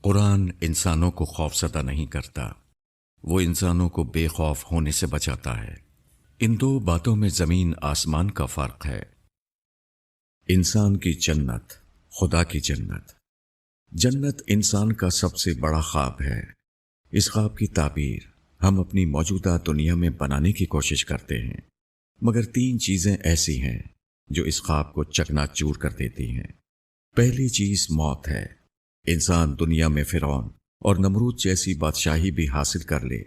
قرآن انسانوں کو خوفزدہ نہیں کرتا، وہ انسانوں کو بے خوف ہونے سے بچاتا ہے۔ ان دو باتوں میں زمین آسمان کا فرق ہے۔ انسان کی جنت، خدا کی جنت۔ جنت انسان کا سب سے بڑا خواب ہے۔ اس خواب کی تعبیر ہم اپنی موجودہ دنیا میں بنانے کی کوشش کرتے ہیں، مگر تین چیزیں ایسی ہیں جو اس خواب کو چکنا چور کر دیتی ہیں۔ پہلی چیز موت ہے۔ انسان دنیا میں فرعون اور نمرود جیسی بادشاہی بھی حاصل کر لے،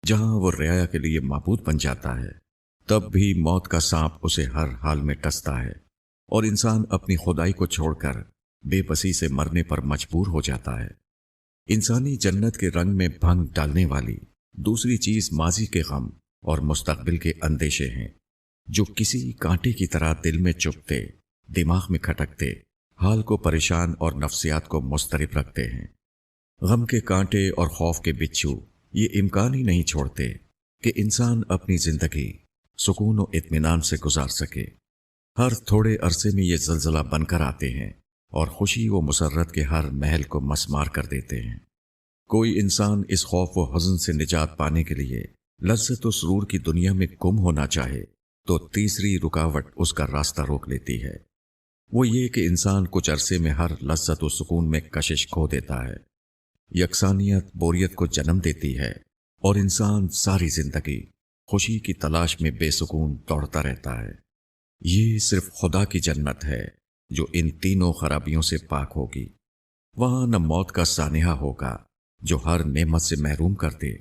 جہاں وہ رعایا کے لیے معبود بن جاتا ہے، تب بھی موت کا سانپ اسے ہر حال میں ٹستا ہے، اور انسان اپنی خدائی کو چھوڑ کر بے بسی سے مرنے پر مجبور ہو جاتا ہے۔ انسانی جنت کے رنگ میں بھنگ ڈالنے والی دوسری چیز ماضی کے غم اور مستقبل کے اندیشے ہیں، جو کسی کانٹے کی طرح دل میں چبھتے، دماغ میں کھٹکتے، حال کو پریشان اور نفسیات کو مضطرب رکھتے ہیں۔ غم کے کانٹے اور خوف کے بچھو یہ امکان ہی نہیں چھوڑتے کہ انسان اپنی زندگی سکون و اطمینان سے گزار سکے۔ ہر تھوڑے عرصے میں یہ زلزلہ بن کر آتے ہیں اور خوشی و مسرت کے ہر محل کو مسمار کر دیتے ہیں۔ کوئی انسان اس خوف و حزن سے نجات پانے کے لیے لذت و سرور کی دنیا میں گم ہونا چاہے تو تیسری رکاوٹ اس کا راستہ روک لیتی ہے۔ وہ یہ کہ انسان کچھ عرصے میں ہر لذت و سکون میں کشش کھو دیتا ہے۔ یکسانیت بوریت کو جنم دیتی ہے اور انسان ساری زندگی خوشی کی تلاش میں بے سکون دوڑتا رہتا ہے۔ یہ صرف خدا کی جنت ہے جو ان تینوں خرابیوں سے پاک ہوگی۔ وہاں نہ موت کا سانحہ ہوگا جو ہر نعمت سے محروم کر دے،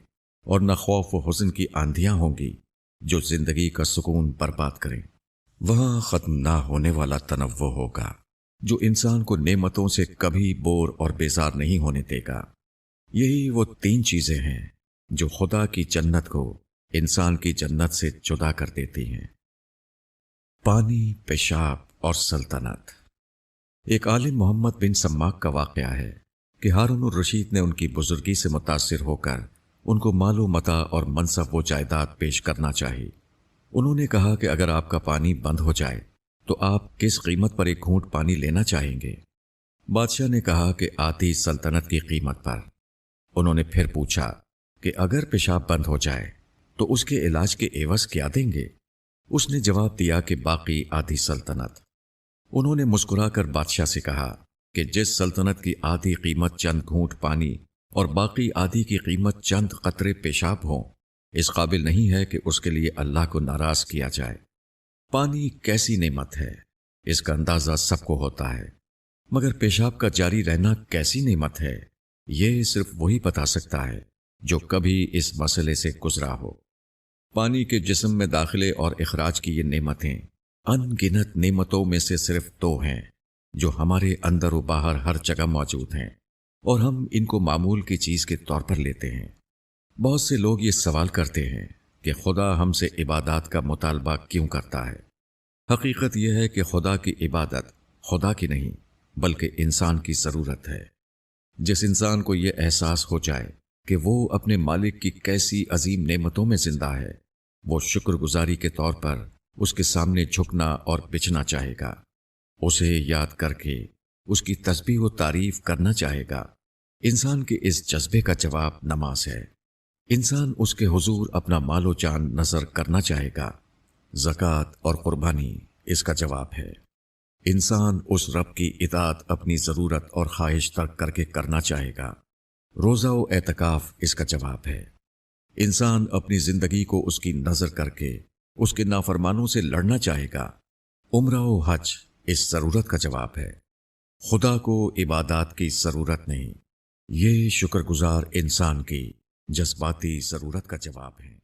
اور نہ خوف و حزن کی آندھیاں ہوں گی جو زندگی کا سکون برباد کریں۔ وہاں ختم نہ ہونے والا تنوع ہوگا جو انسان کو نعمتوں سے کبھی بور اور بیزار نہیں ہونے دے گا۔ یہی وہ تین چیزیں ہیں جو خدا کی جنت کو انسان کی جنت سے جدا کر دیتی ہیں۔ پانی، پیشاب اور سلطنت۔ ایک عالم محمد بن سماک کا واقعہ ہے کہ ہارون الرشید نے ان کی بزرگی سے متاثر ہو کر ان کو مال و متاع اور منصب و جائیداد پیش کرنا چاہی۔ انہوں نے کہا کہ اگر آپ کا پانی بند ہو جائے تو آپ کس قیمت پر ایک گھونٹ پانی لینا چاہیں گے؟ بادشاہ نے کہا کہ آتی سلطنت کی قیمت پر۔ انہوں نے پھر پوچھا کہ اگر پیشاب بند ہو جائے تو اس کے علاج کے عوض کیا دیں گے؟ اس نے جواب دیا کہ باقی آدھی سلطنت۔ انہوں نے مسکرا کر بادشاہ سے کہا کہ جس سلطنت کی آدھی قیمت چند گھونٹ پانی اور باقی آدھی کی قیمت چند قطرے پیشاب ہوں، اس قابل نہیں ہے کہ اس کے لیے اللہ کو ناراض کیا جائے۔ پانی کیسی نعمت ہے، اس کا اندازہ سب کو ہوتا ہے، مگر پیشاب کا جاری رہنا کیسی نعمت ہے، یہ صرف وہی بتا سکتا ہے جو کبھی اس مسئلے سے گزرا ہو۔ پانی کے جسم میں داخلے اور اخراج کی یہ نعمتیں ان گنت نعمتوں میں سے صرف دو ہیں جو ہمارے اندر و باہر ہر جگہ موجود ہیں، اور ہم ان کو معمول کی چیز کے طور پر لیتے ہیں۔ بہت سے لوگ یہ سوال کرتے ہیں کہ خدا ہم سے عبادات کا مطالبہ کیوں کرتا ہے؟ حقیقت یہ ہے کہ خدا کی عبادت خدا کی نہیں بلکہ انسان کی ضرورت ہے۔ جس انسان کو یہ احساس ہو جائے کہ وہ اپنے مالک کی کیسی عظیم نعمتوں میں زندہ ہے، وہ شکر گزاری کے طور پر اس کے سامنے جھکنا اور بچنا چاہے گا، اسے یاد کر کے اس کی تسبیح و تعریف کرنا چاہے گا۔ انسان کے اس جذبے کا جواب نماز ہے۔ انسان اس کے حضور اپنا مال و جان نذر کرنا چاہے گا۔ زکوٰۃ اور قربانی اس کا جواب ہے۔ انسان اس رب کی اطاعت اپنی ضرورت اور خواہش ترک کر کے کرنا چاہے گا۔ روزہ و اعتکاف اس کا جواب ہے۔ انسان اپنی زندگی کو اس کی نظر کر کے اس کے نافرمانوں سے لڑنا چاہے گا۔ عمرہ و حج اس ضرورت کا جواب ہے۔ خدا کو عبادات کی ضرورت نہیں، یہ شکر گزار انسان کی جذباتی ضرورت کا جواب ہے۔